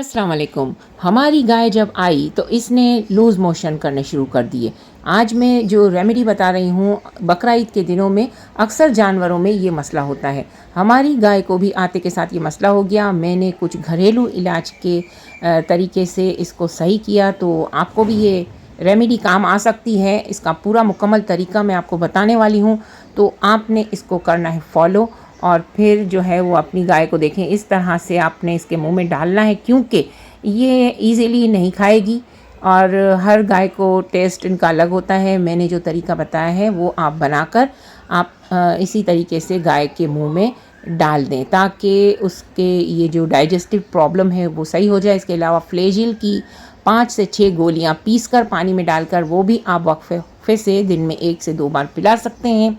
अस्सलाम वालेकुम। हमारी गाय जब आई तो इसने लूज़ मोशन करने शुरू कर दिए। आज मैं जो रेमेडी बता रही हूँ, बकरा ईद के दिनों में अक्सर जानवरों में ये मसला होता है। हमारी गाय को भी आते के साथ ये मसला हो गया। मैंने कुछ घरेलू इलाज के तरीके से इसको सही किया, तो आपको भी ये रेमेडी काम आ सकती है। इसका पूरा मुकम्मल तरीका मैं आपको बताने वाली हूँ, तो आपने इसको करना है फॉलो। और फिर जो है वो अपनी गाय को देखें, इस तरह से आपने इसके मुंह में डालना है, क्योंकि ये इजीली नहीं खाएगी और हर गाय को टेस्ट इनका अलग होता है। मैंने जो तरीका बताया है वो आप बनाकर आप इसी तरीके से गाय के मुंह में डाल दें, ताकि उसके ये जो डाइजेस्टिव प्रॉब्लम है वो सही हो जाए। इसके अलावा फ्लेजिल की 5 से 6 गोलियां पीसकर पानी में डालकर वो भी आप वक्फे से दिन में 1 से 2 बार पिला सकते हैं।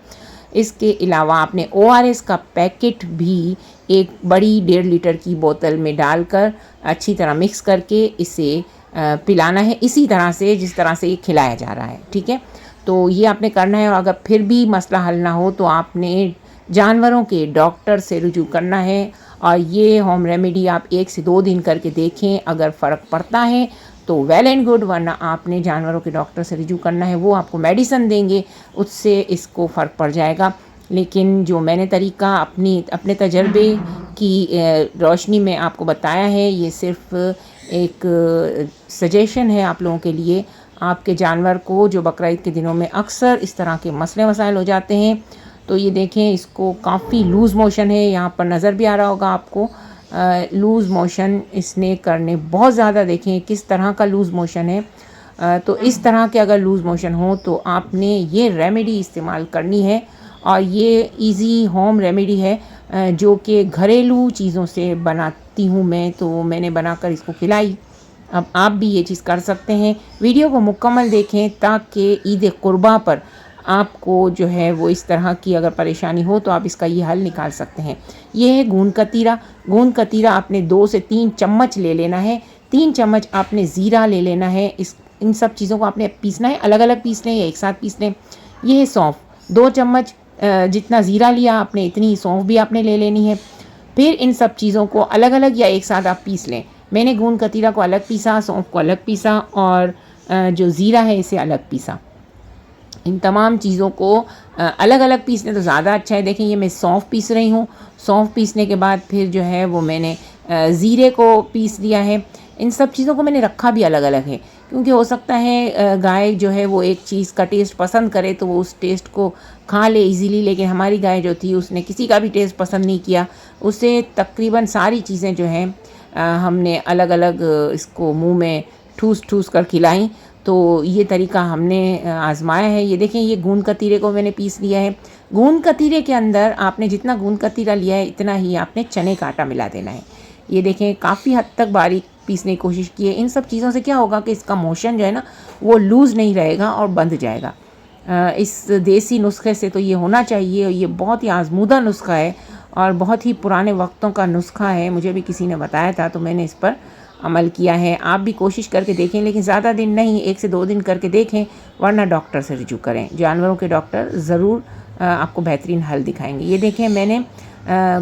इसके अलावा आपने ORS का पैकेट भी एक बड़ी 1.5 लीटर की बोतल में डालकर अच्छी तरह मिक्स करके इसे पिलाना है, इसी तरह से जिस तरह से ये खिलाया जा रहा है। ठीक है, तो ये आपने करना है। और अगर फिर भी मसला हल ना हो तो आपने जानवरों के डॉक्टर से रुजू करना है। और ये होम रेमेडी आप 1 से 2 दिन करके देखें, अगर फ़र्क पड़ता है तो वेल एंड गुड, वरना आपने जानवरों के डॉक्टर से रिव्यू करना है। वो आपको मेडिसिन देंगे, उससे इसको फ़र्क पड़ जाएगा। लेकिन जो मैंने तरीका अपने तजर्बे की रोशनी में आपको बताया है, ये सिर्फ एक सजेशन है आप लोगों के लिए। आपके जानवर को जो बकरा ईद के दिनों में अक्सर इस तरह के मसले मसाइल हो जाते हैं, तो ये देखें, इसको काफ़ी लूज़ मोशन है। यहाँ पर नज़र भी आ रहा होगा आपको, लूज़ मोशन इसने करने बहुत ज़्यादा। देखें किस तरह का लूज़ मोशन है। तो इस तरह के अगर लूज़ मोशन हो तो आपने ये रेमेडी इस्तेमाल करनी है। और ये इजी होम रेमेडी है, जो कि घरेलू चीज़ों से बनाती हूँ मैं, तो मैंने बनाकर इसको खिलाई। अब आप भी ये चीज़ कर सकते हैं। वीडियो को मुकम्मल देखें ताकि ईद कुर्बा पर आपको जो है वो इस तरह की अगर परेशानी हो तो आप इसका ये हल निकाल सकते हैं। ये है गूंद कतीरा। गूंद कतीरा आपने 2 से 3 चम्मच ले लेना है। 3 चम्मच आपने ज़ीरा ले लेना है। इन सब चीज़ों को आपने पीसना है, अलग अलग पीस लें या एक साथ पीस लें। ये है सौंफ, 2 चम्मच। जितना ज़ीरा लिया आपने उतनी ही सौंफ भी आपने ले लेनी है। फिर इन सब चीज़ों को अलग अलग या एक साथ आप पीस लें। मैंने गूंद कतीरा को अलग पीसा, सौंफ को अलग पीसा और जो ज़ीरा है इसे अलग पीसा। इन तमाम चीज़ों को अलग अलग पीसने तो ज़्यादा अच्छा है। देखें, ये मैं सौंफ पीस रही हूँ। सौंफ पीसने के बाद फिर जो है वो मैंने ज़ीरे को पीस दिया है। इन सब चीज़ों को मैंने रखा भी अलग अलग है, क्योंकि हो सकता है गाय जो है वो एक चीज़ का टेस्ट पसंद करे तो वो उस टेस्ट को खा ले इजीली। लेकिन हमारी गाय जो थी उसने किसी का भी टेस्ट पसंद नहीं किया। उसे तकरीबन सारी चीज़ें जो हैं हमने अलग अलग इसको मुंह में ठूस ठूस कर खिलाई। तो ये तरीका हमने आज़माया है। ये देखें, ये गूंद कतीरे को मैंने पीस लिया है। गूंद कतीरे के अंदर आपने जितना गूंद कतीरा लिया है इतना ही आपने चने का आटा मिला देना है। ये देखें, काफ़ी हद तक बारीक पीसने की कोशिश की है। इन सब चीज़ों से क्या होगा कि इसका मोशन जो है ना वो लूज़ नहीं रहेगा और बंध जाएगा। इस देसी नुस्खे से तो ये होना चाहिए। ये बहुत ही आजमूदा नुस्खा है और बहुत ही पुराने वक्तों का नुस्खा है। मुझे भी किसी ने बताया था तो मैंने इस पर अमल किया है। आप भी कोशिश करके देखें, लेकिन ज़्यादा दिन नहीं, 1 से 2 दिन करके देखें, वरना डॉक्टर से रिजू करें। जानवरों के डॉक्टर ज़रूर आपको बेहतरीन हल दिखाएंगे। ये देखें, मैंने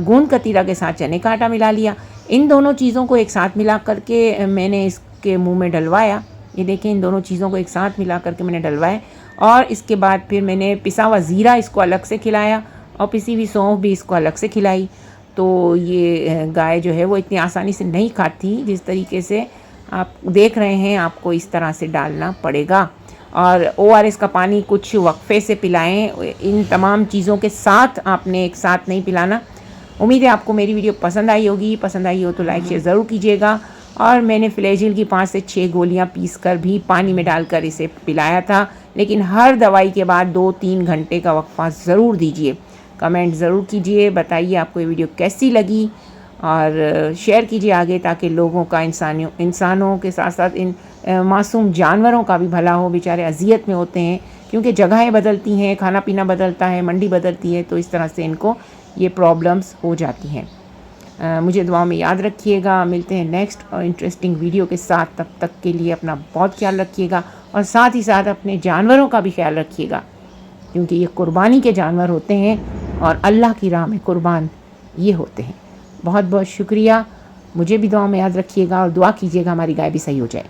गूंद कतीरा के साथ चने का आटा मिला लिया। इन दोनों चीज़ों को एक साथ मिला करके मैंने इसके मुंह में डलवाया। ये देखें, इन दोनों चीज़ों को एक साथ मिला करके मैंने डलवाया। और इसके बाद फिर मैंने पिसा हुआ ज़ीरा इसको अलग से खिलाया और पिसी हुई सौंफ भी इसको अलग से खिलाई। तो ये गाय जो है वो इतनी आसानी से नहीं खाती। जिस तरीके से आप देख रहे हैं, आपको इस तरह से डालना पड़ेगा। और ORS का पानी कुछ वक्फे से पिलाएं। इन तमाम चीज़ों के साथ आपने एक साथ नहीं पिलाना। उम्मीद है आपको मेरी वीडियो पसंद आई होगी। पसंद आई हो तो लाइक शेयर ज़रूर कीजिएगा। और मैंने फ्लेजिल की 5 से 6 गोलियां पीस कर भी पानी में डालकर इसे पिलाया था। लेकिन हर दवाई के बाद 2-3 घंटे का वक्फा ज़रूर दीजिए। कमेंट ज़रूर कीजिए, बताइए आपको ये वीडियो कैसी लगी और शेयर कीजिए आगे, ताकि लोगों का, इंसानों के साथ साथ इन मासूम जानवरों का भी भला हो। बेचारे अजियत में होते हैं, क्योंकि जगहें बदलती हैं, खाना पीना बदलता है, मंडी बदलती है, तो इस तरह से इनको ये प्रॉब्लम्स हो जाती हैं। मुझे दुआ में याद रखिएगा। मिलते हैं नेक्स्ट और इंटरेस्टिंग वीडियो के साथ। तब तक के लिए अपना बहुत ख्याल रखिएगा और साथ ही साथ अपने जानवरों का भी ख्याल रखिएगा, क्योंकि ये कुर्बानी के जानवर होते हैं और अल्लाह की राह में कुर्बान ये होते हैं। बहुत बहुत शुक्रिया। मुझे भी दुआ में याद रखिएगा और दुआ कीजिएगा हमारी गाय भी सही हो जाए।